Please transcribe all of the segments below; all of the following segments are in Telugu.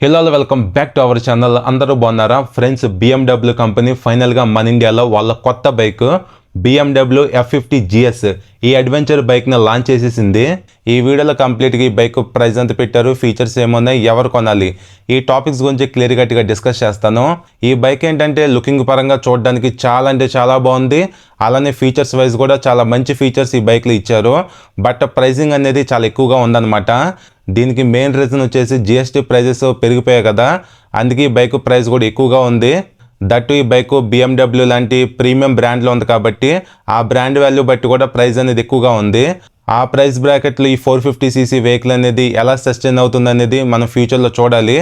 Hello welcome back to our channel. అందరూ బాగున్నారా ఫ్రెండ్స్? BMW కంపెనీ ఫైనల్గా మన ఇండియాలో వాళ్ళ కొత్త బైక్ BMW F50 GS ఈ అడ్వెంచర్ బైక్ని లాంచ్ చేసేసింది. ఈ వీడియోలో కంప్లీట్గా ఈ బైక్ ప్రైస్ ఎంత పెట్టారు, ఫీచర్స్ ఏమున్నాయి, ఎవరు కొనాలి, ఈ టాపిక్స్ గురించి క్లియర్ కట్గా డిస్కస్ చేస్తాను. ఈ బైక్ ఏంటంటే లుకింగ్ పరంగా చూడడానికి చాలా అంటే చాలా బాగుంది. అలానే ఫీచర్స్ వైజ్ కూడా చాలా మంచి ఫీచర్స్ ఈ బైక్లో ఇచ్చారు. బట్ ప్రైసింగ్ అనేది చాలా ఎక్కువగా ఉందన్నమాట. దీనికి మెయిన్ రీజన్ వచ్చేసి GST ప్రైజెస్ పెరిగిపోయాయి కదా, అందుకే ఈ బైక్ ప్రైస్ కూడా ఎక్కువగా ఉంది. దట్టు ఈ బైక్ BMW లాంటి ప్రీమియం బ్రాండ్లో ఉంది కాబట్టి ఆ బ్రాండ్ వాల్యూ బట్టి కూడా ప్రైస్ అనేది ఎక్కువగా ఉంది. ఆ ప్రైస్ బ్రాకెట్లో ఈ 450cc వెహికల్ అనేది ఎలా సస్టైన్ అవుతుంది అనేది మనం ఫ్యూచర్లో చూడాలి.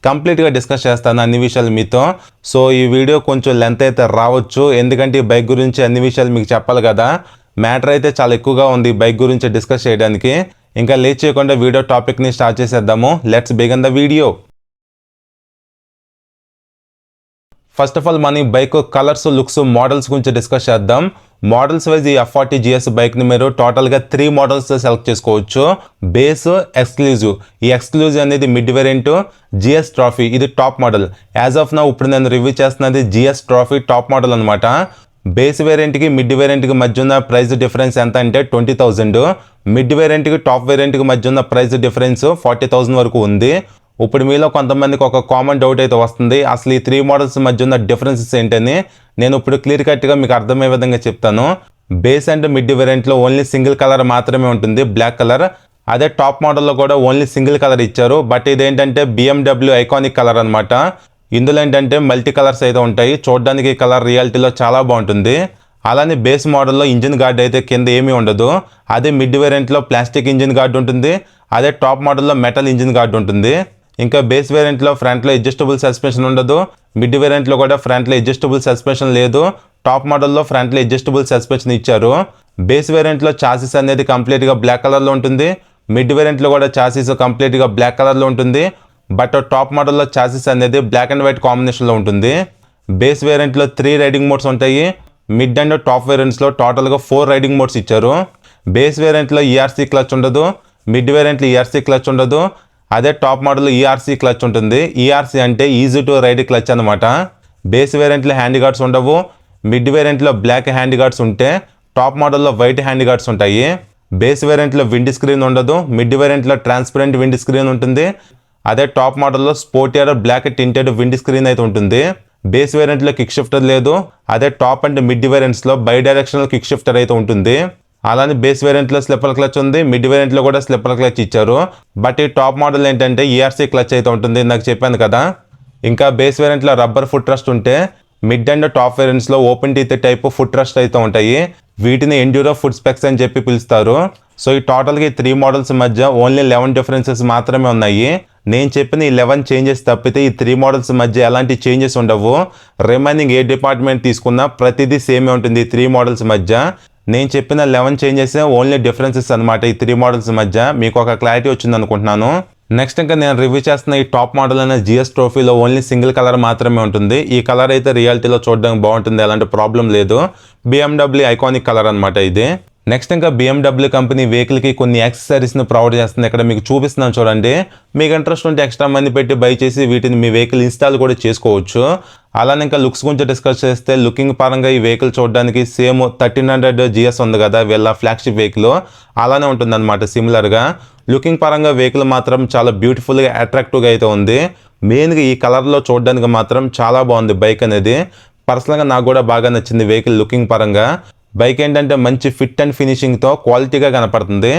కంప్లీట్గా డిస్కస్ చేస్తాను అన్ని విషయాలు మీతో. సో ఈ వీడియో కొంచెం లెంత్ అయితే రావచ్చు, ఎందుకంటే ఈ బైక్ గురించి అన్ని విషయాలు మీకు చెప్పాలి కదా. మ్యాటర్ అయితే చాలా ఎక్కువగా ఉంది ఈ బైక్ గురించి డిస్కస్ చేయడానికి. ఇంకా లేట్ చేయకుండా వీడియో టాపిక్ని స్టార్ట్ చేసేద్దాము. Let's begin the video. First of all మన బైక్ కలర్స్, లుక్స్, మోడల్స్ గురించి డిస్కస్ చేద్దాం. మోడల్స్ వైజ్ ఈ F40 GS బైక్ని మీరు టోటల్గా 3 మోడల్స్ సెలెక్ట్ చేసుకోవచ్చు. Base, exclusive. ఈ ఎక్స్క్లూజివ్ అనేది మిడ్ వేరియంట్, GS ట్రాఫీ ఇది top model. As of now ఇప్పుడు నేను రివ్యూ చేస్తున్నది GS ట్రాఫీ టాప్ మోడల్ అనమాట. బేస్ వేరియంట్కి మిడ్ వేరియంట్కి మధ్య ఉన్న ప్రైస్ డిఫరెన్స్ ఎంత అంటే 20,000. మిడ్ వేరియంట్కి టాప్ వేరియంట్కి మధ్య ఉన్న ప్రైస్ డిఫరెన్స్ 40,000 వరకు ఉంది. ఇప్పుడు మీలో కొంతమందికి ఒక కామన్ డౌట్ అయితే వస్తుంది, అసలు ఈ 3 మోడల్స్ మధ్య ఉన్న డిఫరెన్సెస్ ఏంటని. నేను ఇప్పుడు క్లియర్ కట్గా మీకు అర్థమయ్యే విధంగా చెప్తాను. బేస్ అండ్ మిడ్ వేరియంట్లో ఓన్లీ సింగిల్ కలర్ మాత్రమే ఉంటుంది, బ్లాక్ కలర్. అదే టాప్ మోడల్లో కూడా ఓన్లీ సింగిల్ కలర్ ఇచ్చారు. బట్ ఇదేంటంటే BMW ఐకానిక్ కలర్ అనమాట. ఇందులో ఏంటంటే మల్టీ కలర్స్ అయితే ఉంటాయి. చూడడానికి కలర్ రియాలిటీలో చాలా బాగుంటుంది. అలానే బేస్ మోడల్లో ఇంజిన్ గార్డ్ అయితే కింద ఏమీ ఉండదు. అదే మిడ్ వేరియంట్లో ప్లాస్టిక్ ఇంజిన్ గార్డ్ ఉంటుంది. అదే టాప్ మోడల్లో మెటల్ ఇంజిన్ గార్డ్ ఉంటుంది. ఇంకా బేస్ వేరియంట్లో ఫ్రంట్లో అడ్జస్టబుల్ సస్పెన్షన్ ఉండదు. మిడ్ వేరియంట్లో కూడా ఫ్రంట్లో అడ్జస్టబుల్ సస్పెన్షన్ లేదు. టాప్ మోడల్లో ఫ్రంట్లో అడ్జస్టబుల్ సస్పెన్షన్ ఇచ్చారు. బేస్ వేరియంట్లో చాసిస్ అనేది కంప్లీట్గా బ్లాక్ కలర్లో ఉంటుంది. మిడ్ వేరియంట్లో కూడా చాసిస్ కంప్లీట్గా బ్లాక్ కలర్లో ఉంటుంది. బట్ టాప్ మోడల్లో చాసిస్ అనేది బ్లాక్ అండ్ వైట్ కాంబినేషన్లో ఉంటుంది. బేస్ వేరియంట్లో 3 రైడింగ్ మోడ్స్ ఉంటాయి. మిడ్ అండ్ టాప్ వేరియంట్స్లో టోటల్గా 4 రైడింగ్ మోడ్స్ ఇచ్చారు. బేస్ వేరియంట్లో ERC క్లచ్ ఉండదు. మిడ్ వేరియంట్లో ERC క్లచ్ ఉండదు. అదే టాప్ మోడల్లో ERC క్లచ్ ఉంటుంది. ERC అంటే ఈజీ టు రైడ్ క్లచ్ అనమాట. బేస్ వేరియంట్లో హ్యాండ్ గార్డ్స్ ఉండవు. మిడ్ వేరియంట్లో బ్లాక్ హ్యాండ్ గార్డ్స్ ఉంటే టాప్ మోడల్లో వైట్ హ్యాండ్ గార్డ్స్ ఉంటాయి. బేస్ వేరియంట్లో విండ్ స్క్రీన్ ఉండదు. మిడ్ వేరియంట్లో ట్రాన్స్పరెంట్ విండ్ స్క్రీన్ ఉంటుంది. అదే టాప్ మోడల్లో sportier black tinted wind screen అయితే ఉంటుంది. బేస్ వేరియంట్లో కిక్ షిఫ్టర్ లేదు. అదే టాప్ అండ్ మిడ్ వేరియంట్స్లో బై డైరెక్షనల్ కిక్ షిఫ్టర్ అయితే ఉంటుంది. అలానే బేస్ వేరియంట్లో స్లిప్పర్ క్లచ్ ఉంది. మిడ్ వేరియంట్లో కూడా స్లిప్పర్ క్లచ్ ఇచ్చారు. బట్ ఈ టాప్ మోడల్ ఏంటంటే ERC క్లచ్ అయితే ఉంటుంది, నాకు చెప్పాను కదా. ఇంకా బేస్ వేరియంట్లో రబ్బర్ ఫుట్ రెస్ట్ ఉంటే mid and top వేరియంట్స్లో open teeth type foot rest అయితే ఉంటాయి. వీటిని ఎండ్యూరో ఫుట్ స్పెక్స్ అని చెప్పి పిలుస్తారు. సో ఈ టోటల్గా ఈ 3 మోడల్స్ మధ్య ఓన్లీ 11 డిఫరెన్సెస్ మాత్రమే ఉన్నాయి. నేను చెప్పిన ఈ 11 చేంజెస్ తప్పితే ఈ 3 మోడల్స్ మధ్య ఎలాంటి చేంజెస్ ఉండవు. రిమైనింగ్ ఏ డిపార్ట్మెంట్ తీసుకున్నా ప్రతిదీ సేమే ఉంటుంది ఈ 3 మోడల్స్ మధ్య. నేను చెప్పిన 11 చేంజెస్ ఓన్లీ డిఫరెన్సెస్ అనమాట ఈ 3 మోడల్స్ మధ్య. మీకు ఒక క్లారిటీ వచ్చింది అనుకుంటున్నాను. నెక్స్ట్ ఇంకా నేను రివ్యూ చేస్తున్న ఈ టాప్ మోడల్ అనే GS ట్రోఫీలో ఓన్లీ సింగిల్ కలర్ మాత్రమే ఉంటుంది. ఈ కలర్ అయితే రియాలిటీలో చూడడానికి బాగుంటుంది, ఎలాంటి ప్రాబ్లం లేదు. BMW ఐకానిక్ కలర్ అనమాట ఇది. నెక్స్ట్ ఇంకా BMW కంపెనీ వెహికల్కి కొన్ని యాక్సెసరీస్ని ప్రొవైడ్ చేస్తుంది. ఇక్కడ మీకు చూపిస్తున్నాను చూడండి. మీకు ఇంట్రెస్ట్ ఉంటే ఎక్స్ట్రా మనీ పెట్టి బై చేసి వీటిని మీ వెహికల్ ఇన్స్టాల్ కూడా చేసుకోవచ్చు. అలానే ఇంకా లుక్స్ గురించి డిస్కస్ చేస్తే లుకింగ్ పరంగా ఈ వెహికల్ చూడడానికి సేమ్ 1300 GS ఉంది కదా వీళ్ళ ఫ్లాగ్షిప్ వెహికల్, అలానే ఉంటుంది అనమాట సిమిలర్గా. లుకింగ్ పరంగా వెహికల్ మాత్రం చాలా బ్యూటిఫుల్గా అట్రాక్టివ్గా అయితే ఉంది. మెయిన్గా ఈ కలర్లో చూడడానికి మాత్రం చాలా బాగుంది బైక్ అనేది. పర్సనల్గా నాకు కూడా బాగా నచ్చింది వెహికల్ లుకింగ్ పరంగా. బైక్ ఏంటంటే మంచి ఫిట్ అండ్ ఫినిషింగ్తో క్వాలిటీగా కనపడుతుంది.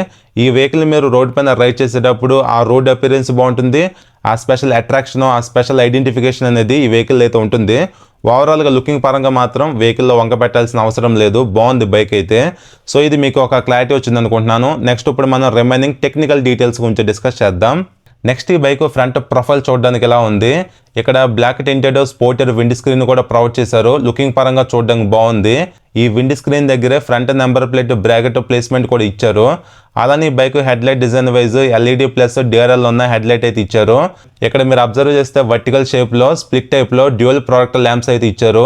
ఈ వెహికల్ మీరు రోడ్ పైన రైడ్ చేసేటప్పుడు ఆ రోడ్ అపిరెన్స్ బాగుంటుంది. ఆ స్పెషల్ అట్రాక్షన్, ఆ స్పెషల్ ఐడెంటిఫికేషన్ అనేది ఈ వెహికల్ అయితే ఉంటుంది. ఓవరాల్గా లుకింగ్ పరంగా మాత్రం వెహికల్లో వంక పెట్టాల్సిన అవసరం లేదు, బాగుంది బైక్ అయితే. సో ఇది మీకు ఒక క్లారిటీ వచ్చింది అనుకుంటున్నాను. నెక్స్ట్ ఇప్పుడు మనం రిమైనింగ్ టెక్నికల్ డీటెయిల్స్ గురించి డిస్కస్ చేద్దాం. నెక్స్ట్ ఈ బైక్ ఫ్రంట్ ప్రొఫైల్ చూడడానికి ఎలా ఉంది. ఇక్కడ black tinted sportier windscreen కూడా ప్రొవైడ్ చేశారు. లుకింగ్ పరంగా చూడడానికి బాగుంది. ఈ విండ్ స్క్రీన్ దగ్గరే front number plate bracket placement కూడా ఇచ్చారు. అలానే ఈ bike headlight design wise LED plus DRL ఉన్న హెడ్ లైట్ అయితే ఇచ్చారు. ఇక్కడ మీరు అబ్జర్వ్ చేస్తే వర్టికల్ షేప్లో స్ప్లిట్ టైప్లో డ్యూయల్ ప్రొడక్ట్ ల్యాంప్స్ అయితే ఇచ్చారు.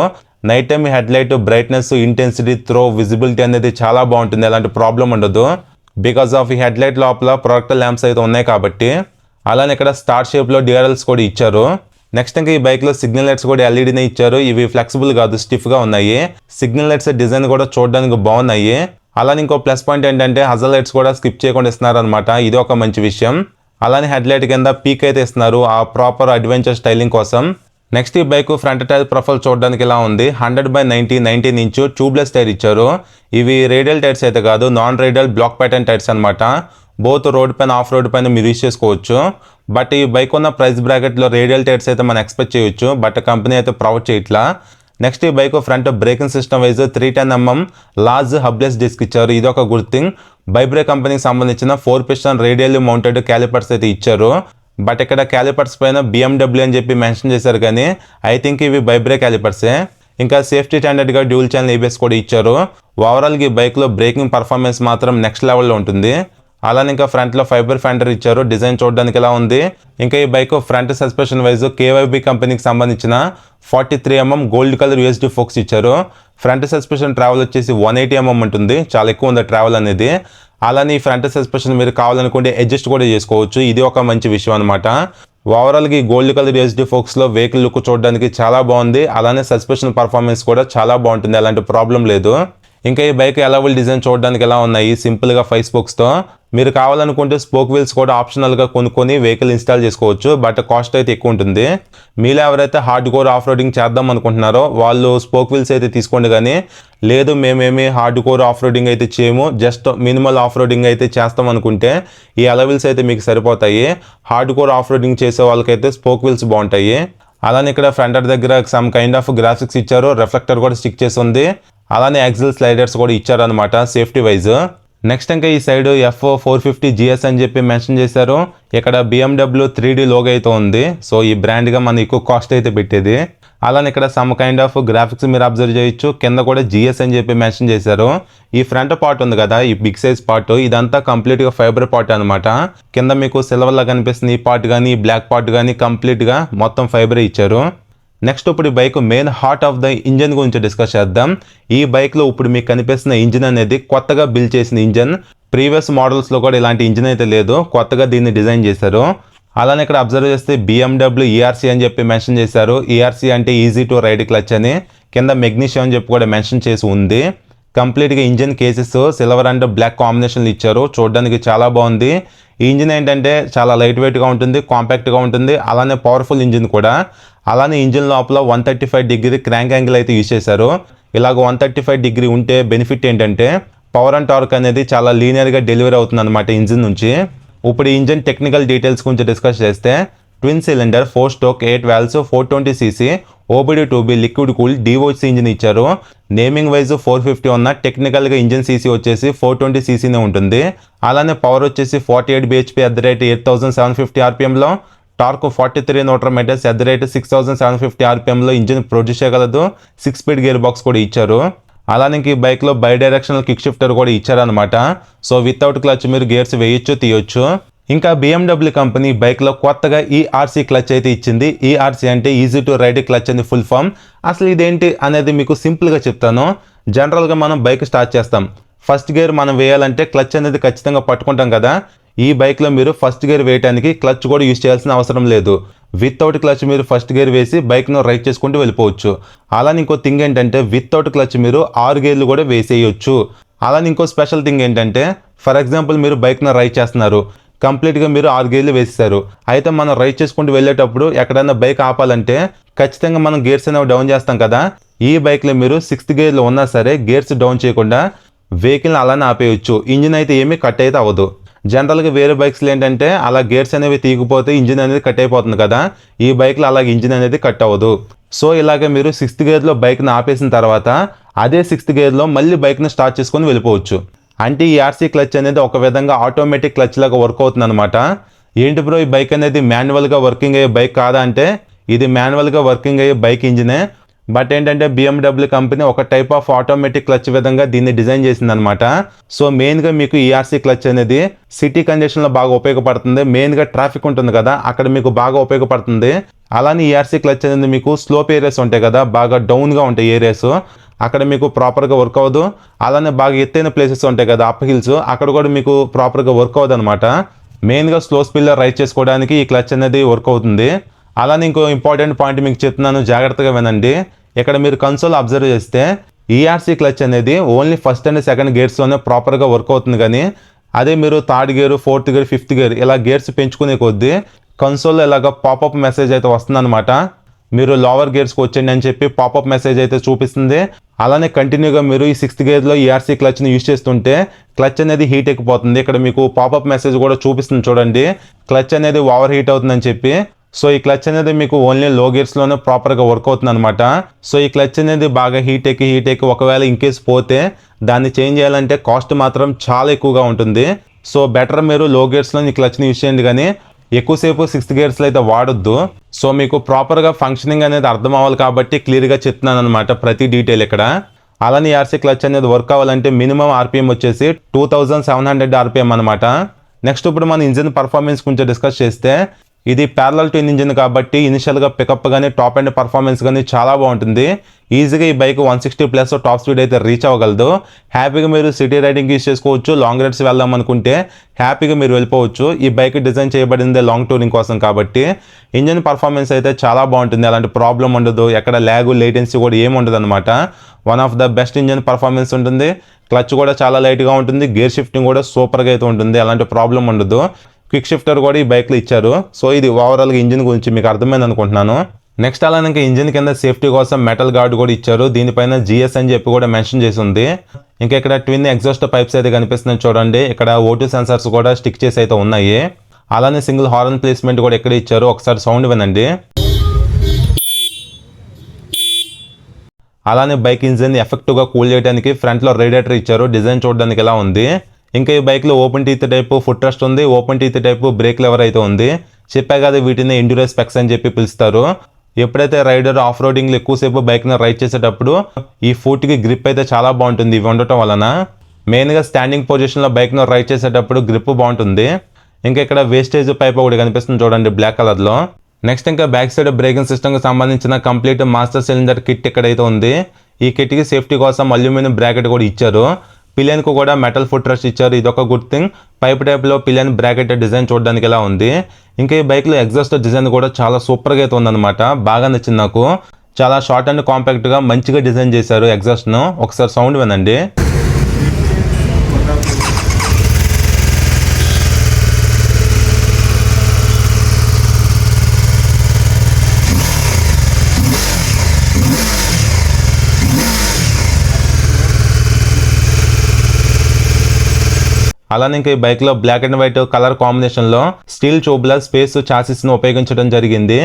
Night time head light brightness, intensity, throw, visibility అనేది చాలా బాగుంటుంది, ఎలాంటి ప్రాబ్లం ఉండదు. బికాస్ ఆఫ్ ఈ హెడ్ లైట్ లోపల ప్రొడక్ట్ ల్యాంప్స్ అయితే ఉన్నాయి కాబట్టి. అలానే ఇక్కడ స్టార్ షేప్లో డిఆర్ఎల్స్ కూడా ఇచ్చారు. నెక్స్ట్ ఇంకా ఈ బైక్లో సిగ్నల్ లైట్స్ కూడా ఎల్ఈడీనే ఇచ్చారు. ఇవి ఫ్లెక్సిబుల్ కాదు, స్టిఫ్గా ఉన్నాయి. సిగ్నల్ లైట్స్ డిజైన్ కూడా చూడడానికి బాగున్నాయి. అలానే ఇంకో ప్లస్ పాయింట్ ఏంటంటే హజల్ లైట్స్ కూడా స్కిప్ చేయకుండా ఇస్తున్నారు అనమాట. ఇది ఒక మంచి విషయం. అలానే హెడ్ లైట్ కింద పీక్ అయితే ఇస్తున్నారు ఆ ప్రాపర్ అడ్వెంచర్ స్టైలింగ్ కోసం. నెక్స్ట్ ఈ బైక్ ఫ్రంట్ టైర్ ప్రొఫైల్ చూడడానికి ఇలా ఉంది. 100/90 19 ఇంచు ట్యూబ్లెస్ టైర్ ఇచ్చారు. ఇవి రేడియల్ టైర్స్ అయితే కాదు, non radial block pattern tyres అనమాట. బోత్ రోడ్ పైన ఆఫ్ రోడ్ పైన మీరు యూజ్ చేసుకోవచ్చు. బట్ ఈ బైక్ ఉన్న ప్రైస్ బ్రాకెట్లో రేడియల్ టైర్స్ అయితే మనం ఎక్స్పెక్ట్ చేయొచ్చు, బట్ కంపెనీ అయితే ప్రొవైడ్ చేయట్లా. నెక్స్ట్ ఈ bike front braking system wise 310mm large hubless disc ఇచ్చారు. ఇది ఒక గుడ్ థింగ్. బైబ్రే కంపెనీకి సంబంధించిన 4 పిస్టన్ రేడియల్లీ మౌంటెడ్ క్యాలిపర్స్ అయితే ఇచ్చారు. బట్ ఇక్కడ క్యాలిపర్స్ పైన BMW అని చెప్పి మెన్షన్ చేశారు, కానీ ఐ థింక్ ఇవి బైబ్రే క్యాలిపర్సే. ఇంకా సేఫ్టీ స్టాండర్డ్గా డ్యూల్ ఛానల్ ABS కూడా ఇచ్చారు. ఓవరాల్గా ఈ బైక్లో బ్రేకింగ్ పర్ఫార్మెన్స్ మాత్రం నెక్స్ట్ లెవెల్లో ఉంటుంది. అలానే ఇంకా ఫ్రంట్లో ఫైబర్ ఫెండర్ ఇచ్చారు. డిజైన్ చూడడానికి ఎలా ఉంది. ఇంకా ఈ bike front suspension wise KYB కంపెనీకి సంబంధించిన 43mm gold colour USD forks ఇచ్చారు. ఫ్రంట్ సస్పెన్షన్ ట్రావెల్ వచ్చేసి 180mm ఉంటుంది. చాలా ఎక్కువ ఉంది ట్రావెల్ అనేది. అలానే ఈ ఫ్రంట్ సస్పెన్షన్ మీరు కావాలనుకుంటే అడ్జస్ట్ కూడా చేసుకోవచ్చు. ఇది ఒక మంచి విషయం అనమాట. ఓవరాల్గా ఈ గోల్డ్ కలర్ USD ఫోక్స్లో వెహికల్ లుక్ చూడడానికి చాలా బాగుంది. అలానే సస్పెన్షన్ పర్ఫార్మెన్స్ కూడా చాలా బాగుంటుంది, అలాంటి ప్రాబ్లం లేదు. ఇంకా ఈ బైక్ ఎలావెల్ డిజైన్ చూడడానికి ఎలా ఉన్నాయి, సింపుల్గా 5 స్పోక్స్తో. మీరు కావాలనుకుంటే స్పోక్ వీల్స్ కూడా ఆప్షనల్గా కొనుక్కొని వెహికల్ ఇన్స్టాల్ చేసుకోవచ్చు, బట్ కాస్ట్ అయితే ఎక్కువ ఉంటుంది. మీలో ఎవరైతే హార్డ్ కోర్ ఆఫ్ రోడింగ్ చేద్దాం అనుకుంటున్నారో వాళ్ళు స్పోక్ వీల్స్ అయితే తీసుకోండి. కానీ లేదు మేమేమి హార్డ్ కోర్ ఆఫ్ రోడింగ్ అయితే చేయము, జస్ట్ మినిమల్ ఆఫ్ రోడింగ్ అయితే చేస్తాం అనుకుంటే ఈ అలవిల్స్ అయితే మీకు సరిపోతాయి. హార్డ్ కోర్ ఆఫ్ రోడింగ్ చేసే వాళ్ళకైతే స్పోక్ వీల్స్ బాగుంటాయి. అలానే ఇక్కడ ఫ్రంట్ దగ్గర సమ్ కైండ్ ఆఫ్ గ్రాఫిక్స్ ఇచ్చారు. రిఫ్లెక్టర్ కూడా స్టిక్ చేసి ఉంది. అలానే యాక్సిల్ స్లైడర్స్ కూడా ఇచ్చారనమాట సేఫ్టీ వైజ్. నెక్స్ట్ ఇంకా ఈ సైడ్ F450 GS అని చెప్పి మెన్షన్ చేశారు. ఇక్కడ BMW 3D లోగో అయితే ఉంది. సో ఈ బ్రాండ్గా మనం ఎక్కువ కాస్ట్ అయితే పెట్టేది. అలానే ఇక్కడ సమ్ కైండ్ ఆఫ్ గ్రాఫిక్స్ మీరు అబ్జర్వ్ చేయొచ్చు. కింద కూడా GS అని చెప్పి మెన్షన్ చేశారు. ఈ ఫ్రంట్ పార్ట్ ఉంది కదా, ఈ బిగ్ సైజ్ పార్ట్, ఇదంతా కంప్లీట్గా ఫైబర్ పార్ట్ అనమాట. కింద మీకు సిల్వర్లా కనిపిస్తుంది ఈ పార్ట్ కానీ ఈ బ్లాక్ పార్ట్ కానీ కంప్లీట్గా మొత్తం ఫైబరే ఇచ్చారు. నెక్స్ట్ ఇప్పుడు ఈ bike main heart of the engine గురించి డిస్కస్ చేద్దాం. ఈ బైక్లో ఇప్పుడు మీకు కనిపిస్తున్న ఇంజిన్ అనేది కొత్తగా బిల్డ్ చేసిన ఇంజన్. ప్రీవియస్ మోడల్స్లో కూడా ఇలాంటి ఇంజిన్ అయితే లేదు, కొత్తగా దీన్ని డిజైన్ చేశారు. అలానే ఇక్కడ అబ్జర్వ్ చేస్తే BMW ERC అని చెప్పి మెన్షన్ చేశారు. ERC అంటే ఈజీ టు రైడ్ క్లచ్ అని. కింద మెగ్నీషియం అని చెప్పి కూడా మెన్షన్ చేసి ఉంది. కంప్లీట్గా engine cases silver and black కాంబినేషన్లు ఇచ్చారు. చూడడానికి చాలా బాగుంది. ఈ ఇంజిన్ ఏంటంటే చాలా లైట్ వెయిట్గా ఉంటుంది, కాంపాక్ట్గా ఉంటుంది. అలానే పవర్ఫుల్ ఇంజిన్ కూడా. అలానే ఇంజిన్ లోపల 135 డిగ్రీ క్రాంక్ యాంగిల్ అయితే యూజ్ చేశారు. ఇలాగ 135 డిగ్రీ ఉంటే బెనిఫిట్ ఏంటంటే పవర్ అండ్ టార్క్ అనేది చాలా లీనియర్గా డెలివరీ అవుతుంది అనమాట ఇంజిన్ నుంచి. ఇప్పుడు ఈ ఇంజిన్ టెక్నికల్ డీటెయిల్స్ గురించి డిస్కస్ చేస్తే twin cylinder 4 stroke 8 valves 420cc OBD2B liquid cool DOC engine ఇచ్చారు. నేమింగ్ వైజ్ 450 ఉన్న టెక్నికల్గా ఇంజిన్ సీసీ వచ్చేసి 420cc ఉంటుంది. అలానే పవర్ వచ్చేసి 48 bhp @ 8750 RPMలో, టార్క్ 43 Nm @ 6750 RPMలో ఇంజిన్ ప్రొడ్యూస్ చేయగలదు. 6 స్పీడ్ గేర్ బాక్స్ కూడా ఇచ్చారు. అలానే ఈ బైక్లో బై డైరెక్షనల్ కిక్ షిఫ్టర్ కూడా ఇచ్చారనమాట. సో వితౌట్ క్లచ్ మీరు గేర్స్ వేయొచ్చు తీయొచ్చు. ఇంకా BMW కంపెనీ బైక్లో కొత్తగా ERC క్లచ్ అయితే ఇచ్చింది. ERC అంటే ఈజీ టు రైడ్ క్లచ్ అని ఫుల్ ఫామ్. అసలు ఇదేంటి అనేది మీకు సింపుల్గా చెప్తాను. జనరల్గా మనం బైక్ స్టార్ట్ చేస్తాం, ఫస్ట్ గేర్ మనం వేయాలంటే క్లచ్ అనేది ఖచ్చితంగా పట్టుకుంటాం కదా. ఈ బైక్లో మీరు ఫస్ట్ గేర్ వేయడానికి క్లచ్ కూడా యూజ్ చేయాల్సిన అవసరం లేదు. వితౌట్ క్లచ్ మీరు ఫస్ట్ గేర్ వేసి బైక్ను రైడ్ చేసుకుంటూ వెళ్ళిపోవచ్చు. అలానే ఇంకో థింగ్ ఏంటంటే వితౌట్ క్లచ్ మీరు 6 గేర్లు కూడా వేసేయచ్చు. అలానే ఇంకో స్పెషల్ థింగ్ ఏంటంటే ఫర్ ఎగ్జాంపుల్ మీరు బైక్ను రైడ్ చేస్తున్నారు, కంప్లీట్గా మీరు 6 గేర్లు వేసేసారు. అయితే మనం రైడ్ చేసుకుంటూ వెళ్ళేటప్పుడు ఎక్కడైనా బైక్ ఆపాలంటే ఖచ్చితంగా మనం గేర్స్ అనేవి డౌన్ చేస్తాం కదా. ఈ బైక్లో మీరు 6th గేర్లో ఉన్నా సరే గేర్స్ డౌన్ చేయకుండా వెహికల్ని అలానే ఆపేయచ్చు. ఇంజిన్ అయితే ఏమీ కట్ అయితే అవ్వదు. జనరల్గా వేరే బైక్స్లో ఏంటంటే అలా గేర్స్ అనేవి తీగిపోతే ఇంజిన్ అనేది కట్ అయిపోతుంది కదా. ఈ బైక్లో అలాగే ఇంజిన్ అనేది కట్ అవ్వదు. సో ఇలాగే మీరు 6th గేర్లో బైక్ని ఆపేసిన తర్వాత అదే 6th గేర్లో మళ్ళీ బైక్ని స్టార్ట్ చేసుకొని వెళ్ళిపోవచ్చు. అంటే ఈ ERC క్లచ్ అనేది ఒక విధంగా ఆటోమేటిక్ క్లచ్ లాగా వర్క్ అవుతుంది అనమాట. ఏంటి బ్రో ఈ బైక్ అనేది మాన్యువల్గా వర్కింగ్ అయ్యే బైక్ కాదా అంటే ఇది మాన్యువల్గా వర్కింగ్ అయ్యే బైక్ ఇంజినే. బట్ ఏంటంటే BMW కంపెనీ ఒక టైప్ ఆఫ్ ఆటోమేటిక్ క్లచ్ విధంగా దీన్ని డిజైన్ చేసిందనమాట. సో మెయిన్గా మీకు ERC క్లచ్ అనేది సిటీ కండిషన్లో బాగా ఉపయోగపడుతుంది. మెయిన్గా ట్రాఫిక్ ఉంటుంది కదా అక్కడ మీకు బాగా ఉపయోగపడుతుంది. అలానే ERC క్లచ్ అనేది మీకు స్లోప్ ఏరియాస్ ఉంటాయి కదా, బాగా డౌన్గా ఉంటాయి ఏరియాస్, అక్కడ మీకు ప్రాపర్గా వర్క్ అవ్వదు. అలానే బాగా ఎత్తైన ప్లేసెస్ ఉంటాయి కదా అప్ హిల్స్, అక్కడ కూడా మీకు ప్రాపర్గా వర్క్ అవ్వదు అనమాట. మెయిన్గా స్లో స్పీడ్లో రైడ్ చేసుకోవడానికి ఈ క్లచ్ అనేది వర్క్ అవుతుంది. అలానే ఇంకో ఇంపార్టెంట్ పాయింట్ మీకు చెప్తున్నాను, జాగ్రత్తగా వినండి. ఇక్కడ మీరు కన్సోల్ అబ్జర్వ్ చేస్తే ఈఆర్సీ క్లచ్ అనేది ఓన్లీ ఫస్ట్ అండ్ సెకండ్ గేర్స్లోనే ప్రాపర్గా వర్క్ అవుతుంది. కానీ అదే మీరు third gear, fourth gear, fifth gear ఇలా గేర్స్ పెంచుకునే కొద్దీ కన్సోల్లో ఇలాగ పాపప్ మెసేజ్ అయితే వస్తుందన్నమాట. మీరు లోవర్ గేర్స్కి వచ్చండి అని చెప్పి పాపప్ మెసేజ్ అయితే చూపిస్తుంది. అలానే కంటిన్యూగా మీరు ఈ సిక్స్త్ గేర్లో ఈఆర్సీ క్లచ్ని యూజ్ చేస్తుంటే క్లచ్ అనేది హీట్ ఎక్కిపోతుంది. ఇక్కడ మీకు పాపప్ మెసేజ్ కూడా చూపిస్తుంది చూడండి, క్లచ్ అనేది ఓవర్ హీట్ అవుతుందని చెప్పి. సో ఈ క్లచ్ అనేది మీకు ఓన్లీ లో గేర్స్లోనే ప్రాపర్గా వర్క్ అవుతుంది అనమాట. సో ఈ క్లచ్ అనేది బాగా హీట్ ఎక్కి ఒకవేళ ఇన్కేస్ పోతే దాన్ని చేంజ్ చేయాలంటే కాస్ట్ మాత్రం చాలా ఎక్కువగా ఉంటుంది. సో బెటర్ మీరు లో గేర్స్లో ఈ క్లచ్ని యూజ్ చేయండి, కానీ ఎక్కువసేపు సిక్స్త్ గేర్స్లో అయితే వాడొద్దు. సో మీకు ప్రాపర్గా ఫంక్షనింగ్ అనేది అర్థం అవ్వాలి కాబట్టి క్లియర్గా చెప్తున్నాను అనమాట ప్రతి డీటెయిల్ ఇక్కడ. అలానే ఈఆర్సీ క్లచ్ అనేది వర్క్ అవ్వాలంటే మినిమం ఆర్పిఎం వచ్చేసి 2700 ఆర్పిఎం అనమాట. నెక్స్ట్ ఇప్పుడు మన ఇంజిన్ పర్ఫార్మెన్స్ గురించి డిస్కస్ చేస్తే ఇది ప్యారలల్ ట్విన్ ఇంజిన్ కాబట్టి ఇనిషియల్గా పికప్ కానీ టాప్ అండ్ పర్ఫార్మెన్స్ కానీ చాలా బాగుంటుంది. ఈజీగా ఈ బైక్ 160+ టాప్ స్పీడ్ అయితే రీచ్ అవ్వగలదు. హ్యాపీగా మీరు సిటీ రైడింగ్ యూజ్ చేసుకోవచ్చు. లాంగ్ రైడ్స్ వెళ్దాం అనుకుంటే హ్యాపీగా మీరు వెళ్ళిపోవచ్చు. ఈ బైక్ డిజైన్ చేయబడింది లాంగ్ టూరింగ్ కోసం కాబట్టి ఇంజిన్ పర్ఫార్మెన్స్ అయితే చాలా బాగుంటుంది. అలాంటి ప్రాబ్లం ఉండదు, ఎక్కడ ల్యాగు లేటెన్సీ కూడా ఏమి ఉండదు అనమాట. One of the best engine performance ఉంటుంది. క్లచ్ కూడా చాలా లైట్గా ఉంటుంది. గేర్ షిఫ్టింగ్ కూడా సూపర్గా అయితే ఉంటుంది, అలాంటి ప్రాబ్లం ఉండదు. క్విక్ షిఫ్టర్ కూడా ఈ బైక్లో ఇచ్చారు. సో ఇది ఓవరాల్గా ఇంజిన్ గురించి మీకు అర్థమైంది అనుకుంటున్నాను. నెక్స్ట్ అలానే ఇంకా ఇంజిన్ కింద సేఫ్టీ కోసం మెటల్ గార్డ్ కూడా ఇచ్చారు. దీనిపైన జిఎస్ అని చెప్పి కూడా మెన్షన్ చేసి ఉంది. ఇంకా ఇక్కడ ట్విన్ ఎగ్జాస్ట్ పైప్స్ అయితే కనిపిస్తున్నాయి చూడండి. ఇక్కడ O2 సెన్సార్స్ కూడా స్టిక్ చేసి అయితే ఉన్నాయి. అలానే సింగిల్ హార్న్ ప్లేస్మెంట్ కూడా ఎక్కడ ఇచ్చారు, ఒకసారి సౌండ్ వినండి. అలానే బైక్ ఇంజిన్ ఎఫెక్టివ్గా కూల్ చేయడానికి ఫ్రంట్లో రేడియేటర్ ఇచ్చారు. డిజైన్ చూడడానికి ఎలా ఉంది. ఇంకా ఈ బైక్లో open teeth type foot rest ఉంది, open teeth type brake lever అయితే ఉంది. చెప్పా కదా వీటిని ఎండ్యూరెన్స్ స్పెక్స్ అని చెప్పి పిలుస్తారు. ఎప్పుడైతే రైడర్ ఆఫ్ రోడింగ్లో ఎక్కువసేపు బైక్ని రైడ్ చేసేటప్పుడు ఈ ఫుట్కి గ్రిప్ అయితే చాలా బాగుంటుంది ఇవి ఉండటం వలన. మెయిన్గా స్టాండింగ్ పొజిషన్లో బైక్ను రైడ్ చేసేటప్పుడు గ్రిప్ బాగుంటుంది. ఇంకా ఇక్కడ వేస్టేజ్ పైప్ ఒకటి కనిపిస్తుంది చూడండి బ్లాక్ కలర్లో. నెక్స్ట్ ఇంకా బ్యాక్ సైడ్ బ్రేకింగ్ సిస్టమ్కి సంబంధించిన కంప్లీట్ మాస్టర్ సిలిండర్ కిట్ ఇక్కడైతే ఉంది. ఈ కిట్కి సేఫ్టీ కోసం అల్యూమినియం బ్రాకెట్ కూడా ఇచ్చారు. పిలియన్కు కూడా మెటల్ ఫుట్ రెస్ట్ ఇచ్చారు, ఇదొక గుడ్ థింగ్. పైప్ టైప్లో పిలియన్ బ్రాకెట్ డిజైన్ చూడడానికి ఎలా ఉంది. ఇంకా ఈ బైక్లో ఎగ్జాస్ట్ డిజైన్ కూడా చాలా సూపర్గా అయితే ఉందన్నమాట, బాగా నచ్చింది నాకు. చాలా షార్ట్ అండ్ కాంపాక్ట్గా మంచిగా డిజైన్ చేశారు ఎగ్జాస్ట్ను. ఒకసారి సౌండ్ వినండి. అలానే ఇంకా ఈ బైక్లో బ్లాక్ అండ్ వైట్ కలర్ కాంబినేషన్లో స్టీల్ ట్యూబ్లర్ స్పేస్ చాసిస్ను ఉపయోగించడం జరిగింది.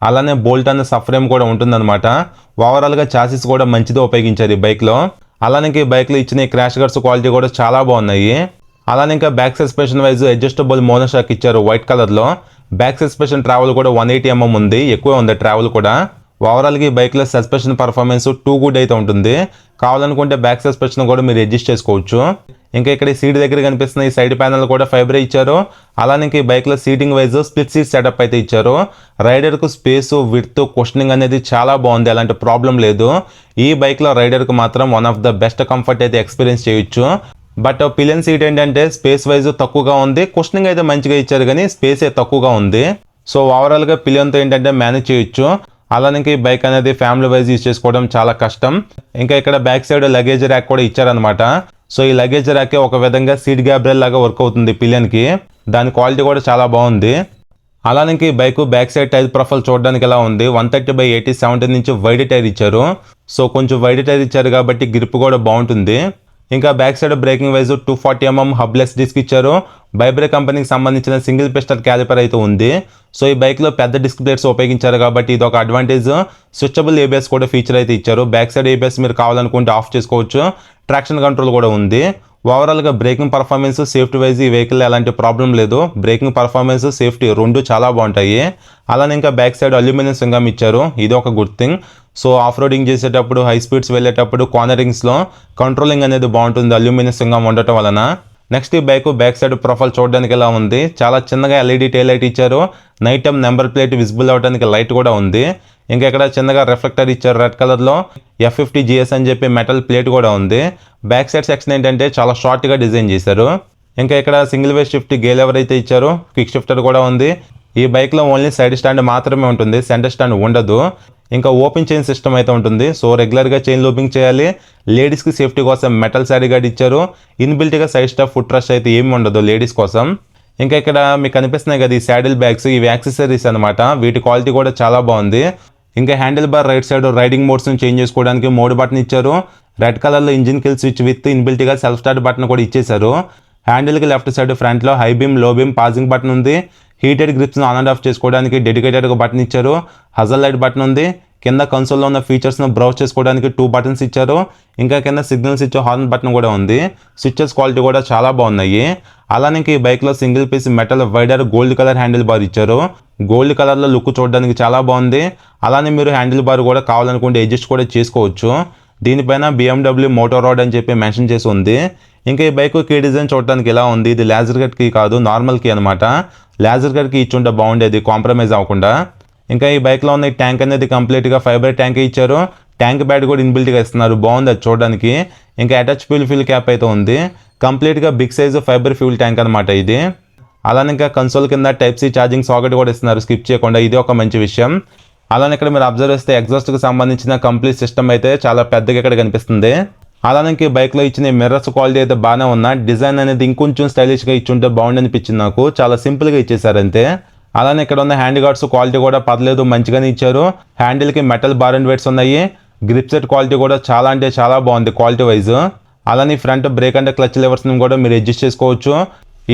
అలానే బోల్ట్ అనే సఫ్రేమ్ కూడా ఉంటుందన్నమాట. ఓవరాల్గా చాసిస్ కూడా మంచిగా ఉపయోగించారు ఈ బైక్లో. అలానే ఇంకా ఈ బైక్లో ఇచ్చిన ఈ క్రాష్ గార్డ్స్ క్వాలిటీ కూడా చాలా బాగున్నాయి. అలానే ఇంకా back suspension wise adjustable monoshock ఇచ్చారు వైట్ కలర్లో. బ్యాక్ సస్పెన్షన్ ట్రావెల్ కూడా 180 mm ఉంది, ఎక్కువ ఉంది ట్రావెల్ కూడా. ఓవరాల్గా ఈ బైక్లో సస్పెన్షన్ పర్ఫార్మెన్స్ టూ గుడ్ అయితే ఉంటుంది. కావాలనుకుంటే బ్యాక్ సస్పెన్షన్ కూడా మీరు అడ్జస్ట్ చేసుకోవచ్చు. ఇంకా ఇక్కడ ఈ సీట్ దగ్గర కనిపిస్తున్న ఈ సైడ్ ప్యానల్ కూడా ఫైబర్ ఇచ్చారు. అలానే ఈ బైక్లో seating wise split seat setup అయితే ఇచ్చారు. రైడర్కు స్పేస్ విడ్త్ కుషనింగ్ అనేది చాలా బాగుంది, అలాంటి ప్రాబ్లం లేదు. ఈ బైక్లో రైడర్కు మాత్రం one of the best comfort అయితే ఎక్స్పీరియన్స్ చేయొచ్చు. బట్ పిలియన్ సీట్ ఏంటంటే స్పేస్ వైజ్ తక్కువగా ఉంది, కుషనింగ్ అయితే మంచిగా ఇచ్చారు కానీ స్పేస్ తక్కువగా ఉంది. సో ఓవరాల్గా పిలియన్తో ఏంటంటే మేనేజ్ చేయొచ్చు. అలానే ఈ బైక్ అనేది ఫ్యామిలీ వైజ్ యూజ్ చేసుకోవడం చాలా కష్టం. ఇంకా ఇక్కడ బ్యాక్ సైడ్ లగేజ్ ర్యాక్ కూడా ఇచ్చారనమాట. సో ఈ లగేజ్ ర్యాక్ ఒక విధంగా సీట్ గ్యాబ్రెల్ లాగా వర్క్ అవుతుంది పిలియన్కి, దాని క్వాలిటీ కూడా చాలా బాగుంది. అలానే ఈ bike back side tyre profile చూడడానికి ఎలా ఉంది. 130/80 17 ఇంచ్ వైడ్ టైర్ ఇచ్చారు. సో కొంచెం వైడ్ టైర్ ఇచ్చారు కాబట్టి గ్రిప్ కూడా బాగుంటుంది. ఇంకా back side braking wise 240 mm hubless disc ఇచ్చారు. బైబ్రే కంపెనీకి సంబంధించిన సింగిల్ పిస్టల్ క్యాలిపర్ అయితే ఉంది. సో ఈ బైక్లో పెద్ద డిస్క్ ప్లేట్స్ ఉపయోగించారు కాబట్టి ఇది ఒక అడ్వాంటేజ్. స్విచబుల్ ABS కూడా ఫీచర్ అయితే ఇచ్చారు. బ్యాక్ సైడ్ ABS మీరు కావాలనుకుంటే ఆఫ్ చేసుకోవచ్చు. ట్రాక్షన్ కంట్రోల్ కూడా ఉంది. ఓవరాల్గా బ్రేకింగ్ పర్ఫార్మెన్స్ సేఫ్టీ వైజ్ ఈ వెహికల్ ఎలాంటి ప్రాబ్లం లేదు. బ్రేకింగ్ పర్ఫార్మెన్స్ సేఫ్టీ రెండు చాలా బాగుంటాయి. అలానే ఇంకా బ్యాక్ సైడ్ అల్యూమినియం సింగం ఇచ్చారు, ఇది ఒక good thing. So off roading చేసేటప్పుడు హై స్పీడ్స్ వెళ్ళేటప్పుడు కార్నరింగ్స్లో కంట్రోలింగ్ అనేది బాగుంటుంది అల్యూమినియం సింగం ఉండటం వలన. నెక్స్ట్ ఈ బైక్ బ్యాక్ సైడ్ ప్రొఫైల్ చూడడానికి ఎలా ఉంది. చాలా చిన్నగా LED టైల్ లైట్ ఇచ్చారు. Night time number plate visible అవడానికి లైట్ కూడా ఉంది. ఇంకా ఇక్కడ చిన్నగా రిఫ్లెక్టర్ ఇచ్చారు రెడ్ కలర్లో. F50 GS అని చెప్పి మెటల్ ప్లేట్ కూడా ఉంది. బ్యాక్ సైడ్ సెక్షన్ ఏంటంటే చాలా షార్ట్గా డిజైన్ చేశారు. ఇంకా ఇక్కడ single way shift gear lever అయితే ఇచ్చారు, క్విక్ షిఫ్టర్ కూడా ఉంది. ఈ బైక్లో ఓన్లీ సైడ్ స్టాండ్ మాత్రమే ఉంటుంది, సెంటర్ స్టాండ్ ఉండదు. ఇంకా ఓపెన్ చైన్ సిస్టమ్ అయితే ఉంటుంది. సో రెగ్యులర్గా చైన్ లూపింగ్ చేయాలి. లేడీస్కి సేఫ్టీ కోసం మెటల్ సారీ గార్డ్ ఇచ్చారు. ఇన్బిల్ట్గా సైడ్ స్టాప్ ఫుట్ రెస్ట్ అయితే ఏమి ఉండదు లేడీస్ కోసం. ఇంకా ఇక్కడ మీకు కనిపిస్తున్నాయి కదా ఈ శాడిల్ బ్యాగ్స్, ఇవి యాక్సెసరీస్ అనమాట. వీటి క్వాలిటీ కూడా చాలా బాగుంది. ఇంకా handle bar right side riding మోడ్స్ని చేంజ్ చేసుకోవడానికి మోడ్ బటన్ ఇచ్చారు. రెడ్ కలర్లో ఇంజిన్ కిల్ స్విచ్ విత్ ఇన్బిల్ట్గా సెల్ఫ్ స్టార్ట్ బటన్ కూడా ఇచ్చేశారు. హ్యాండిల్కి లెఫ్ట్ సైడ్ ఫ్రంట్లో high beam low beam passing button ఉంది. హీటెడ్ గ్రిప్స్ను ఆన్ అండ్ ఆఫ్ చేసుకోవడానికి డెడికేటెడ్గా బటన్ ఇచ్చారు. హజల్ లైట్ బటన్ ఉంది. కింద కన్సోల్లో ఉన్న ఫీచర్స్ను బ్రౌజ్ చేసుకోవడానికి 2 బటన్స్ ఇచ్చారు. ఇంకా కింద సిగ్నల్స్ ఇచ్చే హార్న్ బటన్ కూడా ఉంది. స్విచెస్ క్వాలిటీ కూడా చాలా బాగున్నాయి. అలానే ఈ బైక్లో single piece metal wider gold colour handlebar ఇచ్చారు. గోల్డ్ కలర్లో లుక్ చూడడానికి చాలా బాగుంది. అలానే మీరు హ్యాండిల్ బార్ కూడా కావాలనుకుంటే అడ్జస్ట్ కూడా చేసుకోవచ్చు. దీనిపైన BMW మోటోరాడ్ అని చెప్పి మెన్షన్ చేసి ఉంది. ఇంకా ఈ బైక్ కీ డిజైన్ చూడడానికి ఎలా ఉంది, ఇది లేజర్ కట్ కీ కాదు, నార్మల్ కీ అనమాట. లేజర్ కట్ కీ ఇచ్చుంటే బాగుండేది, కాంప్రమైజ్ అవ్వకుండా. ఇంకా ఈ బైక్లో ఉన్న ఈ ట్యాంక్ అనేది కంప్లీట్గా ఫైబర్ ట్యాంకే ఇచ్చారు. ట్యాంక్ బ్యాడ్ కూడా ఇన్బిల్ట్గా ఇస్తున్నారు, బాగుంది అది చూడడానికి. ఇంకా అటాచ్ ఫ్యూల్ క్యాప్ అయితే ఉంది. కంప్లీట్గా big size fibre fuel tank అనమాట ఇది. అలానే ఇంకా కన్సోల్ కింద టైప్-C ఛార్జింగ్ సాకెట్ కూడా ఇస్తున్నారు స్కిప్ చేయకుండా, ఇది ఒక మంచి విషయం. అలానే ఇక్కడ మీరు అబ్జర్వ్ చేస్తే ఎగ్జాస్ట్కి సంబంధించిన కంప్లీట్ సిస్టమ్ అయితే చాలా పెద్దగా ఇక్కడ కనిపిస్తుంది. అలానే ఈ బైక్లో ఇచ్చిన మిర్రర్స్ క్వాలిటీ అయితే బాగానే ఉన్నా, డిజైన్ అనేది ఇంకొంచెం స్టైలిష్గా ఇచ్చుంటే బాగుండి అనిపించింది నాకు. చాలా సింపుల్గా ఇచ్చేసారు అంతే. అలానే ఇక్కడ ఉన్న హ్యాండ్ గార్డ్స్ క్వాలిటీ కూడా పర్లేదు, మంచిగానే ఇచ్చారు. హ్యాండిల్కి మెటల్ బార్ అండ్ వెయిట్స్ ఉన్నాయి. గ్రిప్ సెట్ క్వాలిటీ కూడా చాలా అంటే చాలా బాగుంది క్వాలిటీ వైజ్. అలానే ఫ్రంట్ బ్రేక్ అండ్ క్లచ్ లెవర్స్ని కూడా మీరు అడ్జస్ట్ చేసుకోవచ్చు.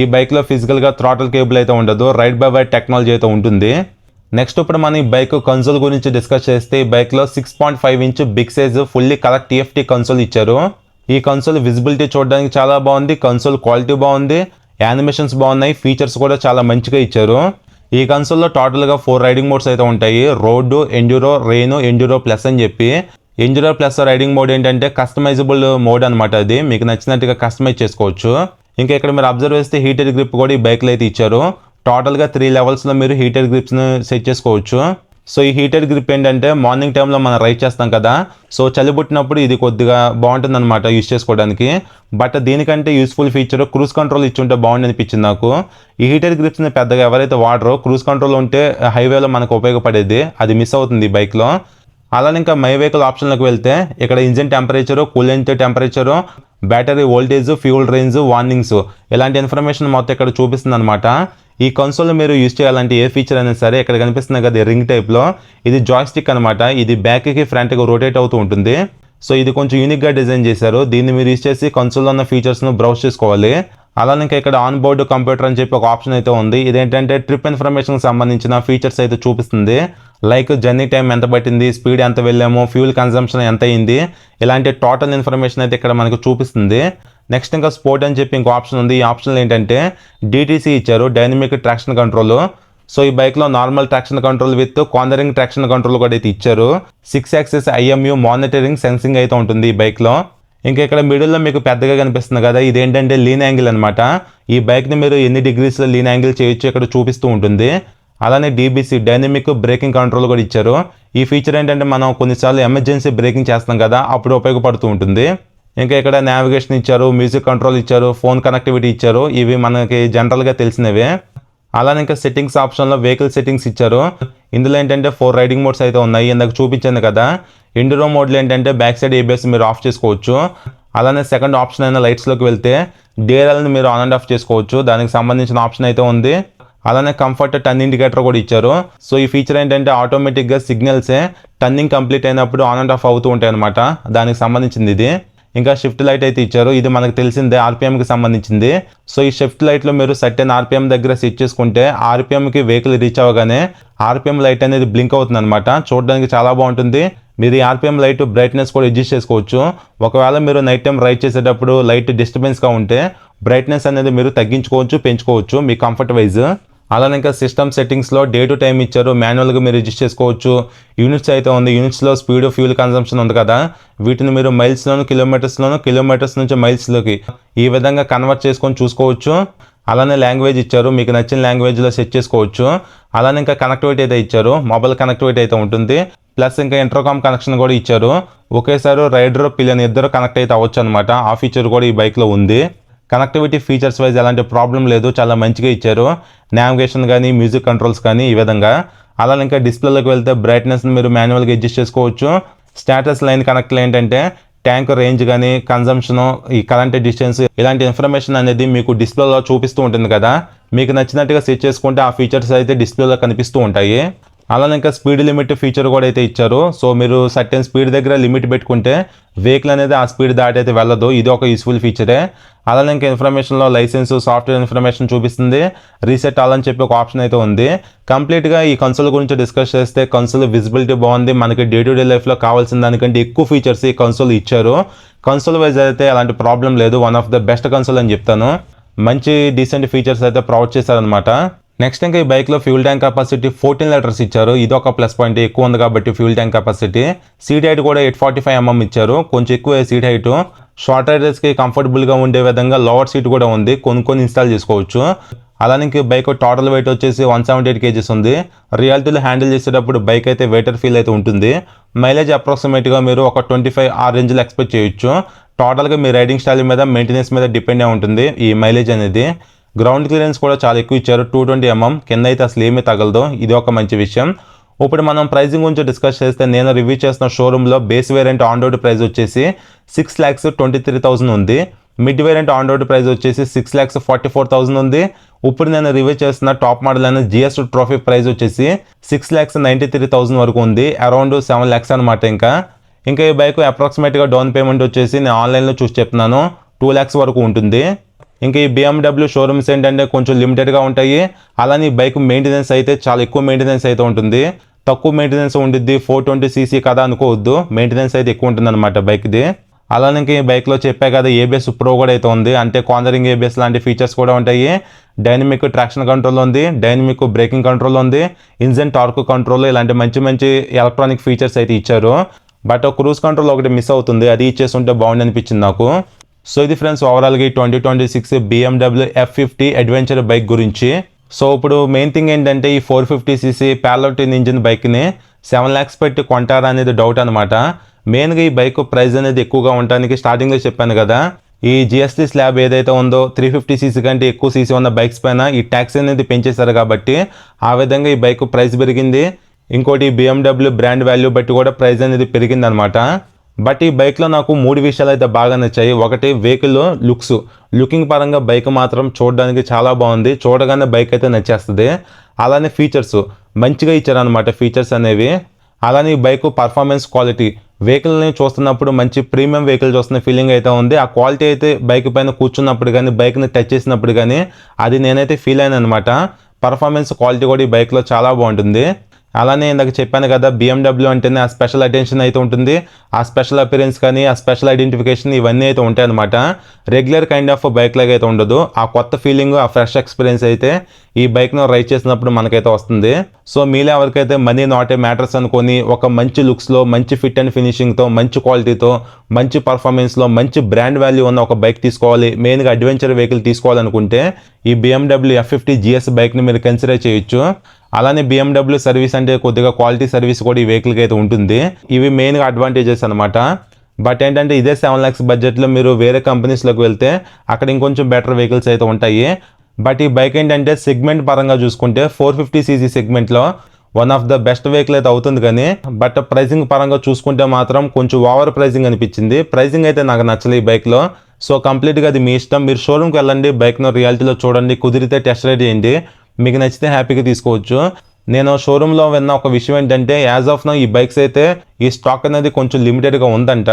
ఈ బైక్లో ఫిజికల్గా థ్రాటల్ కేబుల్ అయితే ఉండదు, రైడ్ బై వైర్ టెక్నాలజీ అయితే ఉంటుంది. నెక్స్ట్ ఇప్పుడు మనం ఈ బైక్ కన్సోల్ గురించి డిస్కస్ చేస్తే, ఈ బైక్లో 6.5 inch big size fully colour TFT console ఇచ్చారు. ఈ కన్సోల్ విజిబిలిటీ చూడడానికి చాలా బాగుంది, కన్సోల్ క్వాలిటీ బాగుంది, యానిమేషన్స్ బాగున్నాయి, ఫీచర్స్ కూడా చాలా మంచిగా ఇచ్చారు. ఈ కన్సోల్లో టోటల్గా 4 రైడింగ్ మోడ్స్ అయితే ఉంటాయి. Road, enduro, rain, enduro plus అని చెప్పి. ఎండ్యూరో ప్లస్ రైడింగ్ మోడ్ ఏంటంటే కస్టమైజబుల్ మోడ్ అనమాట, అది మీకు నచ్చినట్టుగా కస్టమైజ్ చేసుకోవచ్చు. ఇంకా ఇక్కడ మీరు అబ్జర్వ్ చేస్తే హీటెడ్ గ్రిప్ కూడా ఈ బైక్లో అయితే ఇచ్చారు. టోటల్గా 3 లెవెల్స్లో మీరు హీటెడ్ గ్రిప్స్ని సెట్ చేసుకోవచ్చు. సో ఈ హీటెడ్ గ్రిప్ ఏంటంటే మార్నింగ్ టైంలో మనం రైడ్ చేస్తాం కదా, సో చలి పుట్టినప్పుడు ఇది కొద్దిగా బాగుంటుంది అనమాట యూజ్ చేసుకోవడానికి. బట్ దీనికంటే యూస్ఫుల్ ఫీచర్ క్రూజ్ కంట్రోల్ ఇచ్చుంటే బాగుంది అనిపించింది నాకు. ఈ హీటెడ్ గ్రిప్స్ని పెద్దగా ఎవరైతే వాడరో, క్రూజ్ కంట్రోల్ ఉంటే హైవేలో మనకు ఉపయోగపడేది, అది మిస్ అవుతుంది ఈ బైక్లో. అలానే ఇంకా మై వెహికల్ ఆప్షన్లోకి వెళ్తే ఇక్కడ engine temperature, coolant temperature, battery voltage, fuel range, warnings ఇలాంటి ఇన్ఫర్మేషన్ మొత్తం ఇక్కడ చూపిస్తుంది అనమాట. ఈ కన్సోల్ మీరు యూజ్ చేయాలంటే ఏ ఫీచర్ అయినా సరే ఇక్కడ కనిపిస్తుంది కదా రింగ్ టైప్లో, ఇది జాయ్స్టిక్ అనమాట. ఇది బ్యాక్కి ఫ్రంట్కి రొటేట్ అవుతూ ఉంటుంది. సో ఇది కొంచెం యూనిక్గా డిజైన్ చేశారు. దీన్ని మీరు యూజ్ చేసి కన్సోల్లో ఉన్న ఫీచర్స్ను బ్రౌజ్ చేసుకోవాలి. అలానే ఇంకా ఇక్కడ ఆన్ బోర్డు కంప్యూటర్ అని చెప్పి ఒక ఆప్షన్ అయితే ఉంది. ఇదేంటంటే ట్రిప్ ఇన్ఫర్మేషన్కి సంబంధించిన ఫీచర్స్ అయితే చూపిస్తుంది. లైక్ జర్నీ టైం ఎంత పట్టింది, స్పీడ్ ఎంత వెళ్ళాము, ఫ్యూల్ కన్సంప్షన్ ఎంత అయింది, ఇలాంటి టోటల్ ఇన్ఫర్మేషన్ అయితే ఇక్కడ మనకు చూపిస్తుంది. నెక్స్ట్ ఇంకా స్పోర్ట్ అని చెప్పి ఇంకో ఆప్షన్ ఉంది. ఈ ఆప్షన్లో ఏంటంటే DTC ఇచ్చారు, డైనమిక్ ట్రాక్షన్ కంట్రోల్. సో ఈ బైక్లో normal traction control with cornering traction control కూడా అయితే ఇచ్చారు. 6 యాక్సిస్ IMU మానిటరింగ్ సెన్సింగ్ అయితే ఉంటుంది ఈ బైక్లో. ఇంకా ఇక్కడ మిడిల్లో మీకు పెద్దగా కనిపిస్తుంది కదా, ఇదేంటంటే లీన్ యాంగిల్ అనమాట. ఈ బైక్ని మీరు ఎన్ని డిగ్రీస్లో లీన్ యాంగిల్ చేయొచ్చు ఇక్కడ చూపిస్తూ ఉంటుంది. అలానే DBC డైనమిక్ బ్రేకింగ్ కంట్రోల్ కూడా ఇచ్చారు. ఈ ఫీచర్ ఏంటంటే మనం కొన్నిసార్లు ఎమర్జెన్సీ బ్రేకింగ్ చేస్తాం కదా, అప్పుడు ఉపయోగపడుతూ ఉంటుంది. ఇంకా ఇక్కడ నావిగేషన్ ఇచ్చారు, మ్యూజిక్ కంట్రోల్ ఇచ్చారు, ఫోన్ కనెక్టివిటీ ఇచ్చారు, ఇవి మనకి జనరల్గా తెలిసినవే. అలానే ఇంకా సెట్టింగ్స్ ఆప్షన్లో వెహికల్ సెట్టింగ్స్ ఇచ్చారు. ఇందులో ఏంటంటే 4 రైడింగ్ మోడ్స్ అయితే ఉన్నాయి, ఇందాక చూపించాను కదా. ఎండ్యూరో మోడ్లో ఏంటంటే బ్యాక్ సైడ్ ABS మీరు ఆఫ్ చేసుకోవచ్చు. అలానే సెకండ్ ఆప్షన్ అయిన లైట్స్లోకి వెళ్తే DRLని మీరు ఆన్ అండ్ ఆఫ్ చేసుకోవచ్చు, దానికి సంబంధించిన ఆప్షన్ అయితే ఉంది. అలానే కంఫర్ట్ టర్న్ ఇండికేటర్ కూడా ఇచ్చారు. సో ఈ ఫీచర్ ఏంటంటే ఆటోమేటిక్గా సిగ్నల్సే టర్నింగ్ కంప్లీట్ అయినప్పుడు ఆన్ అండ్ ఆఫ్ అవుతూ ఉంటాయి అనమాట, దానికి సంబంధించింది ఇది. ఇంకా షిఫ్ట్ లైట్ అయితే ఇచ్చారు, ఇది మనకు తెలిసిందే RPMకి సంబంధించింది. సో ఈ షిఫ్ట్ లైట్లో మీరు సర్టెన్ RPM దగ్గర సెట్ చేసుకుంటే RPMకి వెహికల్ రీచ్ అవ్వగానే RPM లైట్ అనేది బ్లింక్ అవుతుంది అనమాట, చూడడానికి చాలా బాగుంటుంది. మీరు ఈ RPM లైట్ బ్రైట్నెస్ కూడా అడ్జస్ట్ చేసుకోవచ్చు. ఒకవేళ మీరు నైట్ టైం రైడ్ చేసేటప్పుడు లైట్ డిస్టర్బెన్స్గా ఉంటే బ్రైట్నెస్ అనేది మీరు తగ్గించుకోవచ్చు, పెంచుకోవచ్చు మీ కంఫర్ట్ వైజ్. అలానే ఇంకా సిస్టమ్ సెట్టింగ్స్లో డే టు టైం ఇచ్చారు, మాన్యువల్గా మీరు అడ్జస్ట్ చేసుకోవచ్చు. యూనిట్స్ అయితే ఉంది, యూనిట్స్లో స్పీడ్, ఫ్యూల్ కన్సంప్షన్ ఉంది కదా, వీటిని మీరు మైల్స్లోను, కిలోమీటర్స్ నుంచి మైల్స్లోకి ఈ విధంగా కన్వర్ట్ చేసుకొని చూసుకోవచ్చు. అలానే లాంగ్వేజ్ ఇచ్చారు, మీకు నచ్చిన లాంగ్వేజ్లో సెట్ చేసుకోవచ్చు. అలానే ఇంకా కనెక్టివిటీ అయితే ఇచ్చారు, మొబైల్ కనెక్టివిటీ అయితే ఉంటుంది. ప్లస్ ఇంకా ఇంటర్కామ్ కనెక్షన్ కూడా ఇచ్చారు. ఒకేసారి రైడర్, పిల్లలు ఇద్దరు కనెక్ట్ అయితే అవ్వచ్చు అనమాట, ఆ ఫీచర్ కూడా ఈ బైక్లో ఉంది. కనెక్టివిటీ ఫీచర్స్ వైజ్ ఎలాంటి ప్రాబ్లం లేదు, చాలా మంచిగా ఇచ్చారు. నావిగేషన్ కానీ మ్యూజిక్ కంట్రోల్స్ కానీ ఈ విధంగా. అలానే ఇంకా డిస్ప్లేలోకి వెళ్తే బ్రైట్నెస్ని మీరు మాన్యువల్గా అడ్జస్ట్ చేసుకోవచ్చు. స్టేటస్ లైన్ కనెక్ట్లు ఏంటంటే ట్యాంక్ రేంజ్ కానీ కన్జంప్షను, ఈ కరెంట్ డిస్టెన్స్, ఇలాంటి ఇన్ఫర్మేషన్ అనేది మీకు డిస్ప్లేలో చూపిస్తూ ఉంటుంది కదా. మీకు నచ్చినట్టుగా సెట్ చేసుకుంటే ఆ ఫీచర్స్ అయితే డిస్ప్లేలో కనిపిస్తూ ఉంటాయి. అలానే ఇంకా స్పీడ్ లిమిట్ ఫీచర్ కూడా అయితే ఇచ్చారు. సో మీరు సర్టెన్ స్పీడ్ దగ్గర లిమిట్ పెట్టుకుంటే వెహికల్ అనేది ఆ స్పీడ్ దాటి అయితే వెళ్ళదు. ఇది ఒక యూస్ఫుల్ ఫీచరే. అలానే ఇంకా ఇన్ఫర్మేషన్లో లైసెన్స్, సాఫ్ట్వేర్ ఇన్ఫర్మేషన్ చూపిస్తుంది. రీసెట్ ఆల్ అని చెప్పి ఒక ఆప్షన్ అయితే ఉంది. కంప్లీట్గా ఈ కన్సోల్ గురించి డిస్కస్ చేస్తే కన్సోల్ విజిబిలిటీ బాగుంది. మనకి డే టు డే లైఫ్లో కావాల్సిన దానికంటే ఎక్కువ ఫీచర్స్ ఈ కన్సోల్ ఇచ్చారు. కన్సోల్ వైజ్ అయితే అలాంటి ప్రాబ్లం లేదు. One of the best console అని చెప్తాను. మంచి డీసెంట్ ఫీచర్స్ అయితే ప్రొవైడ్ చేశారనమాట. నెక్స్ట్ ఇంకా ఈ బైక్లో ఫ్యూల్ ట్యాంక్ కెపాసిటీ 14 లీటర్స్ ఇచ్చారు. ఇది ఒక ప్లస్ పాయింట్, ఎక్కువ ఉంది కాబట్టి fuel tank capacity. Seat height కూడా 845 mm ఇచ్చారు, కొంచెం ఎక్కువ సీట్ హైట్. షార్ట్ రైడర్స్కి కంఫర్టబుల్గా ఉండే విధంగా లోవర్ సీట్ కూడా ఉంది, కొన్ని ఇన్స్టాల్ చేసుకోవచ్చు. అలానే ఇంక బైక్ టోటల్ వెయిట్ వచ్చేసి 178 kgs ఉంది. రియాలిటీలో హ్యాండిల్ చేసేటప్పుడు బైక్ అయితే వెయిటర్ ఫీల్ అయితే ఉంటుంది. మైలేజ్ అప్రాక్సిమేట్గా మీరు ఒక 25 ఆ రేంజ్లో ఎక్స్పెక్ట్ చేయొచ్చు. టోటల్గా మీ రైడింగ్ స్టైల్ మీద, మెయింటెనెన్స్ మీద డిపెండ్ అయి ఉంటుంది ఈ మైలేజ్ అనేది. గ్రౌండ్ క్లియరెన్స్ కూడా చాలా ఎక్కువ ఇచ్చారు, 220 mm. కింద అయితే అసలు ఏమీ తగలదు, ఇది ఒక మంచి విషయం. ఇప్పుడు మనం ప్రైసింగ్ గురించి డిస్కస్ చేస్తే నేను రివ్యూ చేసిన షోరూంలో base variant on road price వచ్చేసి 6,23,000 ఉంది. Mid variant on road price వచ్చేసి 6,44,000 ఉంది. ఇప్పుడు నేను రివ్యూ చేస్తున్న టాప్ మోడల్ అయిన GS ట్రోఫీ ప్రైస్ వచ్చేసి 6,93,000 వరకు ఉంది, అరౌండ్ 7 lakhs అనమాట. ఇంకా ఈ బైక్ అప్రాక్సిమేట్గా డౌన్ పేమెంట్ వచ్చేసి నేను ఆన్లైన్లో చూసి చెప్తున్నాను 2 lakhs వరకు ఉంటుంది. ఇంకా ఈ BMW షోరూమ్స్ ఏంటంటే కొంచెం లిమిటెడ్గా ఉంటాయి. అలానే ఈ బైక్ మెయింటెనెన్స్ అయితే చాలా ఎక్కువ మెయింటెనెన్స్ అయితే ఉంటుంది. తక్కువ మెయింటెనెన్స్ ఉంటుంది, 420cc కదా అనుకోవద్దు, మెయింటెనెన్స్ అయితే ఎక్కువ ఉంటుంది అనమాట బైక్ది. అలానే ఈ బైక్లో చెప్పా కదా ABS ప్రో కూడా అయితే ఉంది, అంటే కార్నరింగ్ ABS లాంటి ఫీచర్స్ కూడా ఉంటాయి. డైనమిక్ ట్రాక్షన్ కంట్రోల్ ఉంది, డైనమిక్ బ్రేకింగ్ కంట్రోల్ ఉంది, ఇంజిన్ టార్క్ కంట్రోల్, ఇలాంటి మంచి ఎలక్ట్రానిక్ ఫీచర్స్ అయితే ఇచ్చారు. బట్ క్రూజ్ కంట్రోల్ ఒకటి మిస్ అవుతుంది, అది ఇచ్చేస్తుంటే బాగుంది అనిపించింది నాకు. సో ఇది ఫ్రెండ్స్ ఓవరాల్గా ఈ 2026 BMW F50 అడ్వెంచర్ బైక్ గురించి. సో ఇప్పుడు మెయిన్ థింగ్ ఏంటంటే ఈ 450cc ప్యారలల్ ఇంజిన్ బైక్ని 7 lakhs పెట్టి కొంటారా అనేది డౌట్ అనమాట. మెయిన్గా ఈ బైక్ ప్రైస్ అనేది ఎక్కువగా ఉండడానికి స్టార్టింగ్లో చెప్పాను కదా, ఈ GST స్లాబ్ ఏదైతే ఉందో 350cc కంటే ఎక్కువ సీసీ ఉన్న బైక్స్ పైన ఈ ట్యాక్స్ అనేది పెంచేశారు కాబట్టి ఆ విధంగా ఈ బైక్ ప్రైస్ పెరిగింది. ఇంకోటి BMW బ్రాండ్ వాల్యూ బట్టి కూడా ప్రైస్ అనేది పెరిగింది అనమాట. బట్ ఈ బైక్లో నాకు 3 విషయాలు అయితే బాగా నచ్చాయి. ఒకటి వెహికల్లో లుకింగ్ పరంగా బైక్ మాత్రం చూడడానికి చాలా బాగుంది, చూడగానే బైక్ అయితే నచ్చేస్తుంది. అలానే ఫీచర్స్ మంచిగా ఇచ్చారనమాట ఫీచర్స్ అనేవి. అలానే ఈ బైక్ పర్ఫార్మెన్స్ క్వాలిటీ, వెహికల్ని చూస్తున్నప్పుడు మంచి ప్రీమియం వెహికల్ చూస్తున్న ఫీలింగ్ అయితే ఉంది. ఆ క్వాలిటీ అయితే బైక్ పైన కూర్చున్నప్పుడు కానీ, బైక్ని టచ్ చేసినప్పుడు కానీ అది నేనైతే ఫీల్ అయినా అనమాట. పర్ఫార్మెన్స్ క్వాలిటీ కూడా ఈ బైక్లో చాలా బాగుంటుంది. అలానే ఇందాక చెప్పాను కదా, BMW అంటేనే ఆ స్పెషల్ అటెన్షన్ అయితే ఉంటుంది, ఆ స్పెషల్ అపిరెన్స్ కానీ, ఆ స్పెషల్ ఐడెంటిఫికేషన్ ఇవన్నీ అయితే ఉంటాయి అనమాట. రెగ్యులర్ కైండ్ ఆఫ్ బైక్ లాగా అయితే ఉండదు. ఆ కొత్త ఫీలింగ్, ఆ ఫ్రెష్ ఎక్స్పీరియన్స్ అయితే ఈ బైక్ను రైడ్ చేసినప్పుడు మనకైతే వస్తుంది. సో మీలో ఎవరికైతే మనీ నాట్ ఏ మ్యాటర్స్ అనుకొని ఒక మంచి లుక్స్లో, మంచి ఫిట్ అండ్ ఫినిషింగ్తో, మంచి క్వాలిటీతో, మంచి పర్ఫార్మెన్స్లో, మంచి బ్రాండ్ వాల్యూ ఉన్న ఒక బైక్ తీసుకోవాలి, మెయిన్గా అడ్వెంచర్ వెహికల్ తీసుకోవాలనుకుంటే ఈ BMW F50 GS బైక్ని మీరు కన్సిడర్ చేయొచ్చు. అలానే BMW సర్వీస్ అంటే కొద్దిగా క్వాలిటీ సర్వీస్ కూడా ఈ వెహికల్కి అయితే ఉంటుంది. ఇవి మెయిన్గా అడ్వాంటేజెస్ అనమాట. బట్ ఏంటంటే ఇదే 7 lakhs బడ్జెట్లో మీరు వేరే కంపెనీస్లోకి వెళ్తే అక్కడ ఇంకొంచెం బెటర్ వెహికల్స్ అయితే ఉంటాయి. బట్ ఈ బైక్ ఏంటంటే సెగ్మెంట్ పరంగా చూసుకుంటే 450cc సెగ్మెంట్లో one of the best vehicle అయితే అవుతుంది. కానీ బట్ ప్రైసింగ్ పరంగా చూసుకుంటే మాత్రం కొంచెం ఓవర్ ప్రైసింగ్ అనిపించింది. ప్రైసింగ్ అయితే నాకు నచ్చలేదు ఈ బైక్లో. సో కంప్లీట్గా అది మీ ఇష్టం, మీరు షోరూమ్కి వెళ్ళండి, బైక్ను రియాలిటీలో చూడండి, కుదిరితే టెస్ట్ రైడ్ చేయండి, మీకు నచ్చితే హ్యాపీగా తీసుకోవచ్చు. నేను షోరూంలో విన్న ఒక విషయం ఏంటంటే యాజ్ ఆఫ్ నౌ ఈ బైక్స్ అయితే ఈ స్టాక్ అనేది కొంచెం లిమిటెడ్గా ఉందంట.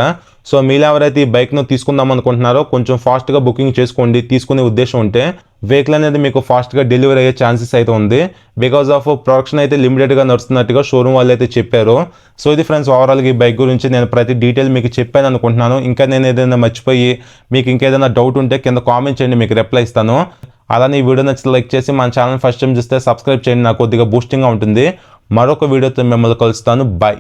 సో మీరు ఎవరైతే ఈ బైక్ను తీసుకుందాం అనుకుంటున్నారో కొంచెం ఫాస్ట్గా బుకింగ్ చేసుకోండి. తీసుకునే ఉద్దేశం ఉంటే వెహికల్ అనేది మీకు ఫాస్ట్గా డెలివరీ అయ్యే ఛాన్సెస్ అయితే ఉంది. బికాస్ ఆఫ్ ప్రొడక్షన్ అయితే లిమిటెడ్గా నడుస్తున్నట్టుగా షోరూమ్ వాళ్ళు అయితే చెప్పారు. సో ఇది ఫ్రెండ్స్ ఓవరాల్గా ఈ బైక్ గురించి నేను ప్రతి డీటెయిల్ మీకు చెప్పాను అనుకుంటున్నాను. ఇంకా నేను ఏదైనా మర్చిపోయి మీకు ఇంకేదైనా డౌట్ ఉంటే కింద కామెంట్ చేయండి, మీకు రిప్లై ఇస్తాను. అలానే ఈ వీడియో నచ్చితే లైక్ చేసి మన ఛానల్ ఫస్ట్ టైం చూస్తే సబ్స్క్రైబ్ చేయండి, నాకు కొద్దిగా బూస్టింగ్గా ఉంటుంది. మరొక వీడియోతో మిమ్మల్ని కలుస్తాను. బాయ్.